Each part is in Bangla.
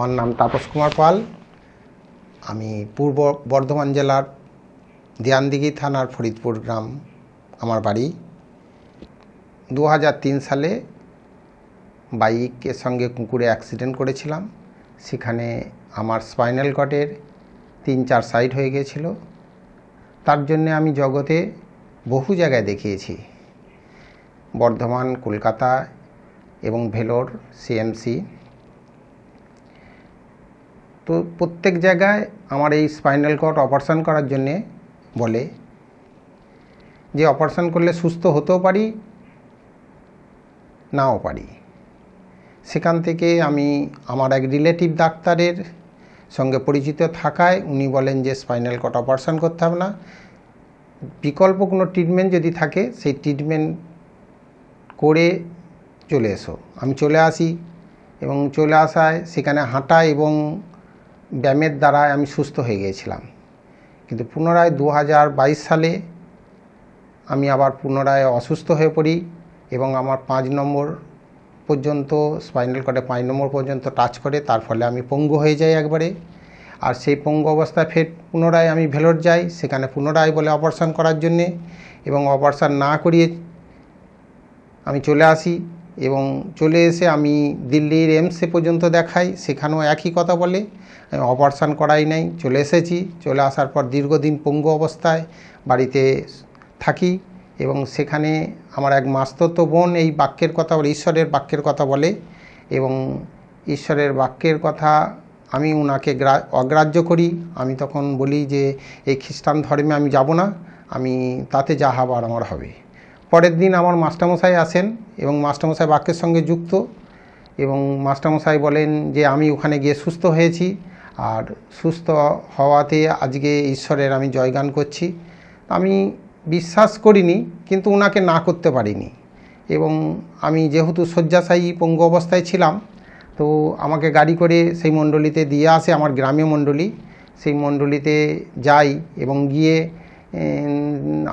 আমার নাম তাপস কুমার পাল। আমি পূর্ব বর্ধমান জেলার দেয়ানদিঘি থানার ফরিদপুর গ্রাম আমার বাড়ি। 2003 সালে বাইকের সঙ্গে কুকুরে অ্যাক্সিডেন্ট করেছিলাম। সেখানে আমার স্পাইনাল কর্ডের 3-4 সাইড হয়ে গিয়েছিল। তার জন্য আমি জগতে বহু জায়গায় দেখিয়েছি, বর্ধমান, কলকাতা এবং ভেলোর সিএমসি। তো প্রত্যেক জায়গায় আমার এই স্পাইনাল কর্ড অপারেশন করার জন্যে বলে যে অপারেশন করলে সুস্থ হতেও পারি, নাও পারি। সেখান থেকে আমি আমার এক রিলেটিভ ডাক্তারের সঙ্গে পরিচিত থাকায় উনি বলেন যে স্পাইনাল কর্ড অপারেশন করতে হবে না, বিকল্প কোনো ট্রিটমেন্ট যদি থাকে সেই ট্রিটমেন্ট করে চলে এসো। আমি চলে আসি এবং চলে আসায় সেখানে হাঁটা এবং ব্যায়ামের দ্বারা আমি সুস্থ হয়ে গিয়েছিলাম। কিন্তু পুনরায় 2022 সালে আমি আবার পুনরায় অসুস্থ হয়ে পড়ি এবং আমার 5 নম্বর পর্যন্ত স্পাইনাল কর্ডে 5 নম্বর পর্যন্ত টাচ করে, তার ফলে আমি পঙ্গু হয়ে যাই একবারে। আর সেই পঙ্গু অবস্থায় ফের পুনরায় আমি ভেলোর যাই, সেখানে পুনরায় বলে অপারেশন করার জন্যে, এবং অপারেশন না করিয়ে আমি চলে আসি এবং চলে এসে আমি দিল্লির এমসে পর্যন্ত দেখাই, সেখানেও একই কথা বলে আমি অপারেশন করাই নাই, চলে এসেছি। চলে আসার পর দীর্ঘদিন পঙ্গু অবস্থায় বাড়িতে থাকি এবং সেখানে আমার এক মাস্তুতো বোন এই বাক্যের কথা বলে, ঈশ্বরের বাক্যের কথা বলে, এবং ঈশ্বরের বাক্যের কথা আমি ওনাকে অগ্রাহ্য করি। আমি তখন বলি যে এই খ্রিস্টান ধর্মে আমি যাব না, আমি তাতে যা হবার আমার হবে। পরের দিন আমার মাস্টারমশাই আসেন এবং মাস্টারমশাই বাক্যের সঙ্গে যুক্ত, এবং মাস্টারমশাই বলেন যে আমি ওখানে গিয়ে সুস্থ হয়েছি, আর সুস্থ হওয়াতে আজকে ঈশ্বরের আমি জয়গান করছি। আমি বিশ্বাস করিনি, কিন্তু ওনাকে না করতে পারিনি। এবং আমি যেহেতু শয্যাশায়ী পঙ্গু অবস্থায় ছিলাম, তো আমাকে গাড়ি করে সেই মণ্ডলীতে দিয়ে আসে, আমার গ্রামীয় মণ্ডলী। সেই মণ্ডলীতে যাই এবং গিয়ে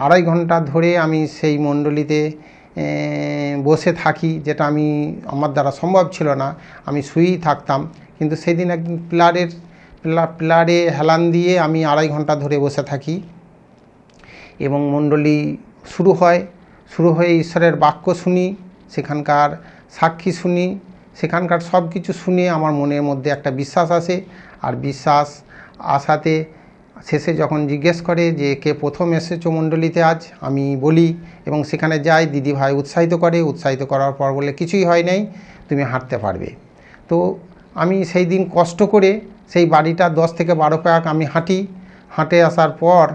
2.5 ঘন্টা ধরে আমি সেই মণ্ডলীতে বসে থাকি, যেটা আমার দ্বারা সম্ভব ছিল না, আমি শুয়েই থাকতাম। কিন্তু সেদিন একদিন পিলারে হেলান দিয়ে আমি 2.5 ঘন্টা ধরে বসে থাকি এবং মণ্ডলী শুরু হয়ে ঈশ্বরের বাক্য শুনি, সেখানকার সাক্ষী শুনি, সেখানকার সব কিছু শুনে আমার মনের মধ্যে একটা বিশ্বাস আসে। আর বিশ্বাস আসাতে শেষে যখন জিজ্ঞেস করে যে কে প্রথম এসেছো মণ্ডলীতে আজ, আমি বলি এবং সেখানে যাই, দিদিভাই উৎসাহিত করার পর বলে কিছুই হয় নাই, তুমি হাঁটতে পারবে। তো আমি সেই দিন কষ্ট করে সেই বাড়িটা 10 থেকে 12 পাক আমি হাঁটে আসার পর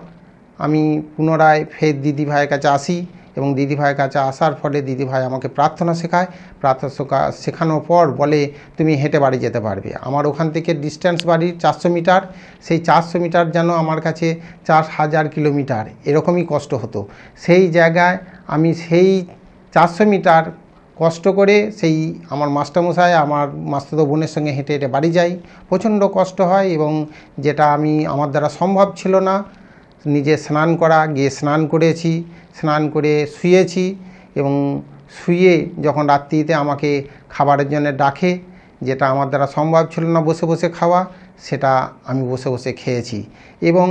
আমি পুনরায় ফের দিদিভাইয়ের কাছে আসি এবং দিদিভাইয়ের কাছে আসার ফলে দিদিভাই আমাকে প্রার্থনা শেখায়। প্রার্থনা শেখানোর পর বলে তুমি হেঁটে বাড়ি যেতে পারবে। আমার ওখান থেকে ডিস্ট্যান্স বাড়ির 400 মিটার, সেই 400 মিটার যেন আমার কাছে 4000 কিলোমিটার, এরকমই কষ্ট হতো। সেই জায়গায় আমি সেই 400 মিটার কষ্ট করে সেই আমার মাস্টারমশাই আমার মাস্তুতো বোনের সঙ্গে হেঁটে হেঁটে বাড়ি যাই। প্রচণ্ড কষ্ট হয় এবং যেটা আমার দ্বারা সম্ভব ছিল না, নিজে স্নান করা, গিয়ে স্নান করেছি, স্নান করে শুয়েছি এবং শুয়ে যখন রাত্রিতে আমাকে খাবারের জন্য ডাকে, যেটা আমার দ্বারা সম্ভব ছিল না বসে বসে খাওয়া, সেটা আমি বসে বসে খেয়েছি এবং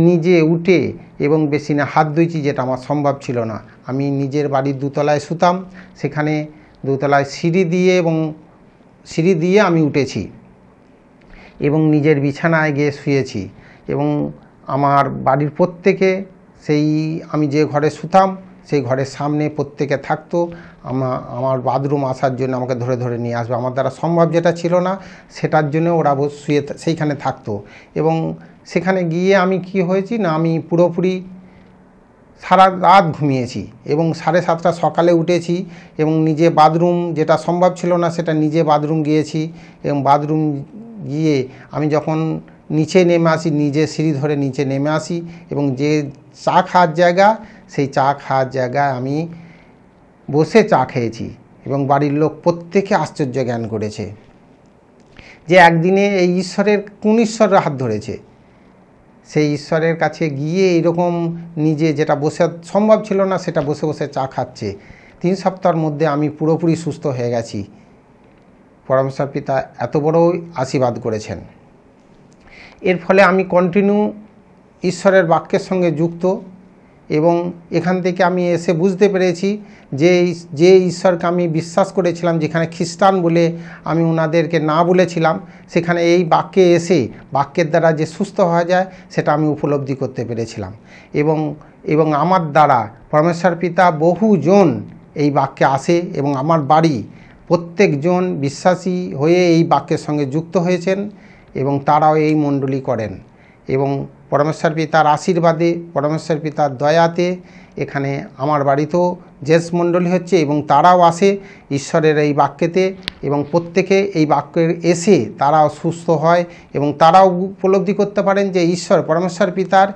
নিজে উঠে এবং বেসিনে হাত ধুয়েছি, যেটা আমার সম্ভব ছিল না। আমি নিজের বাড়ির 2 তলায় শুতাম, সেখানে 2 তলায় সিঁড়ি দিয়ে আমি উঠেছি এবং নিজের বিছানায় গিয়ে শুয়েছি। এবং আমার বাড়ির প্রত্যেকে আমি যে ঘরে শুতাম সেই ঘরের সামনে প্রত্যেকে থাকতো, আমার বাথরুম আসার জন্য আমাকে ধরে ধরে নিয়ে আসবে। আমার দ্বারা সম্ভব যেটা ছিল না সেটার জন্য ওরা সেইখানে থাকতো। এবং সেখানে গিয়ে আমি কি হয়েছি না, আমি পুরোপুরি সারা রাত ঘুমিয়েছি এবং 7:30 সকালে উঠেছি এবং নিজে বাথরুম, যেটা সম্ভব ছিল না সেটা নিজে বাথরুম গিয়েছি। এবং বাথরুম গিয়ে আমি যখন নিচে নেমে আসি, নিজে সিঁড়ি ধরে নিচে নেমে আসি এবং যে চা খাওয়ার জায়গা, সেই চা খাওয়ার জায়গায় আমি বসে চা খেয়েছি এবং বাড়ির লোক প্রত্যেকে আশ্চর্য জ্ঞান করেছে যে একদিনে এই কোন ঈশ্বরের হাত ধরেছে। সেই ঈশ্বরের কাছে গিয়ে এইরকম নিজে যেটা বসে সম্ভব ছিল না সেটা বসে বসে চা খাচ্ছে। 3 সপ্তাহের মধ্যে আমি পুরোপুরি সুস্থ হয়ে গেছি পরমেশ্বর পিতা এত বড় আশীর্বাদ করেছেন। এর ফলে আমি কন্টিনিউ ঈশ্বরের বাক্যের সঙ্গে যুক্ত, এবং এখান থেকে আমি এসে বুঝতে পেরেছি যে ঈশ্বরকে আমি বিশ্বাস করেছিলাম, যেখানে খ্রিস্টান বলে আমি ওনাদেরকে না বলেছিলাম, সেখানে এই বাক্যে এসে বাক্যের দ্বারা যে সুস্থ হওয়া যায় সেটা আমি উপলব্ধি করতে পেরেছিলাম। এবং আমার দ্বারা পরমেশ্বর পিতা বহুজন এই বাক্যে আসে, এবং আমার বাড়ি প্রত্যেকজন বিশ্বাসী হয়ে এই বাক্যের সঙ্গে যুক্ত হয়েছেন, এবং তারাও এই মণ্ডলী করেন। এবং পরমেশ্বর পিতার আশীর্বাদে, পরমেশ্বর পিতার দয়াতে এখানে আমার বাড়িতেও জেস মণ্ডলী হচ্ছে, এবং তারাও আসে ঈশ্বরের এই বাক্যেতে, এবং প্রত্যেকে এই বাক্যের এসে তারাও সুস্থ হয়, এবং তারাও উপলব্ধি করতে পারেন যে ঈশ্বর পরমেশ্বর পিতার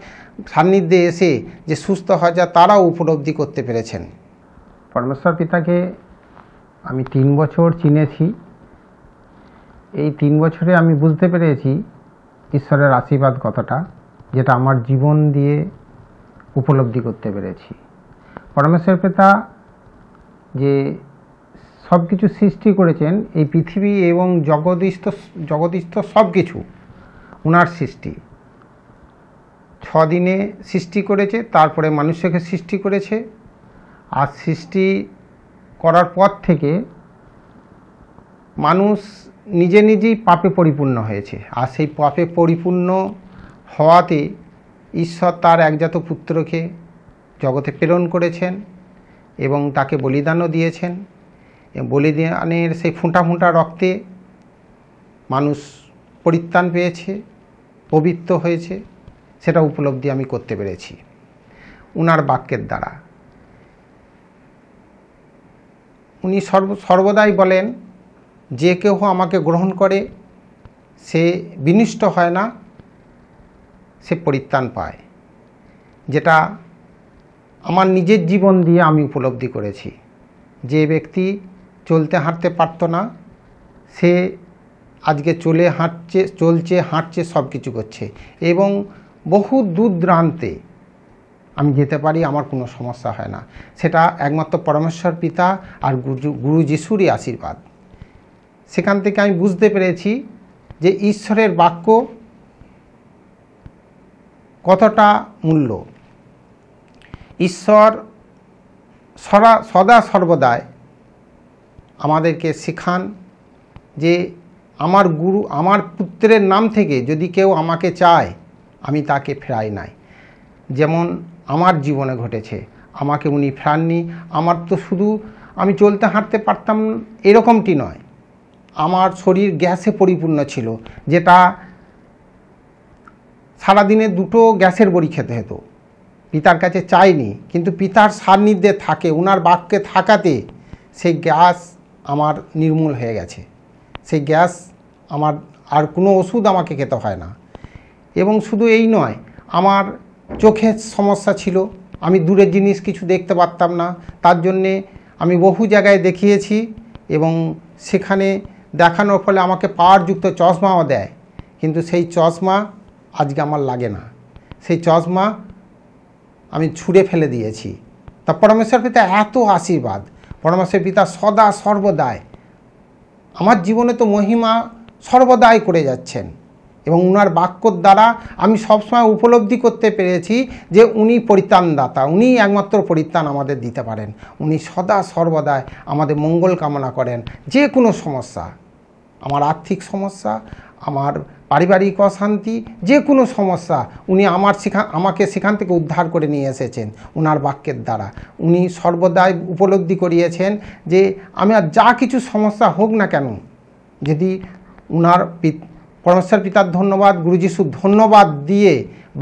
সান্নিধ্যে এসে যে সুস্থ হয় যা তারাও উপলব্ধি করতে পেরেছেন। পরমেশ্বর পিতাকে আমি 3 বছর চিনেছি। এই 3 বছরে আমি বুঝতে পেরেছি ঈশ্বরের আশীর্বাদ কতটা, যেটা আমার জীবন দিয়ে উপলব্ধি করতে পেরেছি। পরমেশ্বর পিতা যে সব কিছু সৃষ্টি করেছেন, এই পৃথিবী এবং জগদীস্থ সব কিছু ওনার সৃষ্টি। 6 দিনে সৃষ্টি করেছে, তারপরে মানুষকে সৃষ্টি করেছে। আর সৃষ্টি করার পর থেকে মানুষ নিজেই পাপে পরিপূর্ণ হয়েছে, আর সেই পাপে পরিপূর্ণ হওয়াতে ঈশ্বর তার একজাত পুত্রকে জগতে প্রেরণ করেছেন, এবং তাকে বলিদানও দিয়েছেন। বলিদানের সেই ফোঁটা ফোঁটা রক্তে মানুষ পরিত্রাণ পেয়েছে, পবিত্র হয়েছে, সেটা উপলব্ধি আমি করতে পেরেছি উনার বাক্যের দ্বারা। উনি সর্বদাই বলেন, যে কেউ আমাকে গ্রহণ করে সে বিনষ্ট হয় না, সে পরিত্রাণ পায়। যেটা আমার নিজের জীবন দিয়ে আমি উপলব্ধি করেছি। যে ব্যক্তি চলতে হাঁটতে পারতো না, সে আজকে চলছে হাঁটছে সব কিছু করছে, এবং বহু দূর দূরান্তে আমি যেতে পারি, আমার কোনো সমস্যা হয় না। সেটা একমাত্র পরমেশ্বর পিতা আর গুরু যিশুরই আশীর্বাদ। সেখান থেকে আমি বুঝতে পেরেছি যে ঈশ্বরের বাক্য কতটা মূল্য। ঈশ্বর সদা সর্বদাই আমাদেরকে শেখান যে আমার পুত্রের নাম থেকে যদি কেউ আমাকে চায়, আমি তাকে ফেরাই নাই। যেমন আমার জীবনে ঘটেছে, আমাকে উনি ফেরাননি। আমার তো শুধু আমি চলতে হাঁটতে পারতাম এরকমটি নয়, আমার শরীর গ্যাসে পরিপূর্ণ ছিল, যেটা সারাদিনে 2টো গ্যাসের বড়ি খেতে হতো। পিতার কাছে চাইনি, কিন্তু পিতার সান্নিধ্যে থাকে, উনার বাক্যে থাকাতে সেই গ্যাস আমার নির্মূল হয়ে গেছে। সেই গ্যাস আমার আর কোনো ওষুধ আমাকে খেতে হয় না। এবং শুধু এই নয়, আমার চোখের সমস্যা ছিল, আমি দূরের জিনিস কিছু দেখতে পারতাম না। তার জন্যে আমি বহু জায়গায় দেখিয়েছি, এবং সেখানে দেখানোর ফলে আমাকে পাওয়ারযুক্ত চশমাও দেয়, কিন্তু সেই চশমা আজকে আমার লাগে না। সেই চশমা আমি ছুঁড়ে ফেলে দিয়েছি। তা পরমেশ্বর পিতা এত আশীর্বাদ, পরমেশ্বর পিতা সদা সর্বদাই আমার জীবনে তো মহিমা সর্বদাই করে যাচ্ছেন, এবং উনার বাক্যর দ্বারা আমি সবসময় উপলব্ধি করতে পেরেছি যে উনি পরিত্রাণদাতা, উনি একমাত্র পরিত্রাণ আমাদের দিতে পারেন। উনি সদা সর্বদাই আমাদের মঙ্গল কামনা করেন। যে কোনো সমস্যা, আমার আর্থিক সমস্যা, আমার পারিবারিক অশান্তি, যে কোনো সমস্যা উনি আমাকে সেখান থেকে উদ্ধার করে নিয়ে এসেছেন উনার বাক্যের দ্বারা। উনি সর্বদাই উপলব্ধি করিয়েছেন যে আমি আর যা কিছু সমস্যা হোক না কেন, যদি উনার পরমেশ্বর পিতার ধন্যবাদ, গুরু যিশুর ধন্যবাদ দিয়ে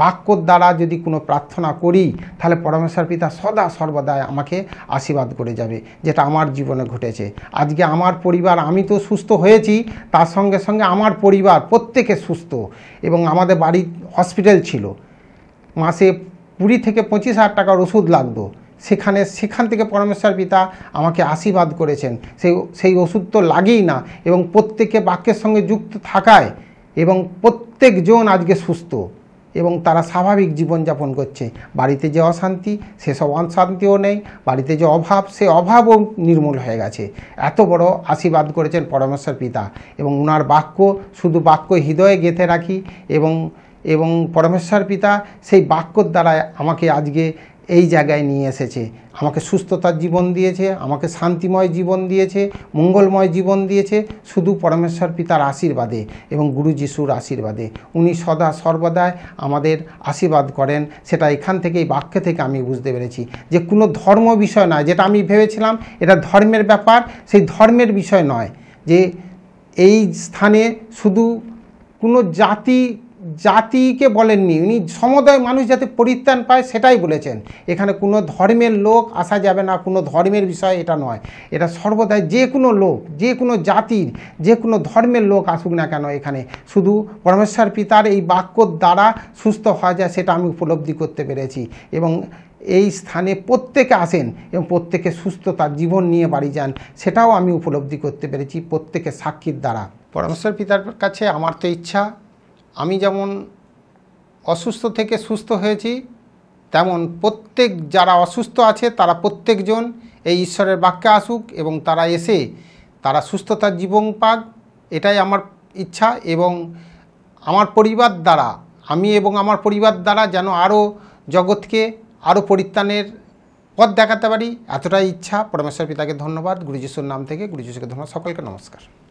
বাক্যর দ্বারা যদি কোনো প্রার্থনা করি, তাহলে পরমেশ্বর পিতা সদা সর্বদাই আমাকে আশীর্বাদ করে যাবে, যেটা আমার জীবনে ঘটেছে। আজকে আমার পরিবার, আমি তো সুস্থ হয়েছি, তার সঙ্গে সঙ্গে আমার পরিবার প্রত্যেকে সুস্থ, এবং আমাদের বাড়ি হসপিটাল ছিল, মাসে 20 থেকে 25,000 টাকার ওষুধ লাগতো। সেখান থেকে পরমেশ্বর পিতা আমাকে আশীর্বাদ করেছেন। সেই ওষুধ তো লাগেই না, এবং প্রত্যেকে বাক্যের সঙ্গে যুক্ত থাকায় এবং প্রত্যেকজন আজকে সুস্থ। এবং তারা স্বাভাবিক জীবনযাপন করছে। বাড়িতে যে অশান্তি সেসব অশান্তিও নেই, বাড়িতে যে অভাব সে অভাবও নির্মূল হয়ে গেছে। এত বড় আশীর্বাদ করেছেন পরমেশ্বর পিতা, এবং ওনার বাক্য শুধু বাক্য হৃদয়ে গেঁথে রাখি, এবং পরমেশ্বর পিতা সেই বাক্যর দ্বারায় আমাকে আজকে এই জায়গায় নিয়ে এসেছে। আমাকে সুস্থতার জীবন দিয়েছে, আমাকে শান্তিময় জীবন দিয়েছে, মঙ্গলময় জীবন দিয়েছে শুধু পরমেশ্বর পিতার আশীর্বাদে এবং গুরু যিশুর আশীর্বাদে। উনি সদা সর্বদাই আমাদের আশীর্বাদ করেন। সেটা এখান থেকে, এই বাক্য থেকে আমি বুঝতে পেরেছি যে কোনো ধর্ম বিষয় নয়। যেটা আমি ভেবেছিলাম এটা ধর্মের ব্যাপার, সেই ধর্মের বিষয় নয়। যে এই স্থানে শুধু কোনো জাতিকে বলেননি, উনি সমুদয় মানুষ যাতে পরিত্রাণ পায় সেটাই বলেছেন। এখানে কোনো ধর্মের লোক আসা যাবে না, কোনো ধর্মের বিষয় এটা নয়। এটা সর্বদাই যে কোনো লোক, যে কোনো জাতির, যে কোনো ধর্মের লোক আসুক না কেন, এখানে শুধু পরমেশ্বর পিতার এই বাক্যর দ্বারা সুস্থ হওয়া যায় সেটা আমি উপলব্ধি করতে পেরেছি। এবং এই স্থানে প্রত্যেকে আসেন এবং প্রত্যেকে সুস্থতার জীবন নিয়ে বাড়ি যান, সেটাও আমি উপলব্ধি করতে পেরেছি প্রত্যেকে সাক্ষীর দ্বারা। পরমেশ্বর পিতার কাছে আমার তো ইচ্ছা, আমি যেমন অসুস্থ থেকে সুস্থ হয়েছি, তেমন প্রত্যেক যারা অসুস্থ আছে তারা প্রত্যেকজন এই ঈশ্বরের বাক্যে আসুক এবং তারা এসে তারা সুস্থতার জীবন পাক, এটাই আমার ইচ্ছা। এবং আমার পরিবার দ্বারা, আমি এবং আমার পরিবার দ্বারা যেন আরও জগৎকে আরও পরিত্রাণের পথ দেখাতে পারি, এতটাই ইচ্ছা। পরমেশ্বর পিতাকে ধন্যবাদ। গুরু যিশুর নাম থেকে গুরু যিশুকে ধন্যবাদ। সকলকে নমস্কার।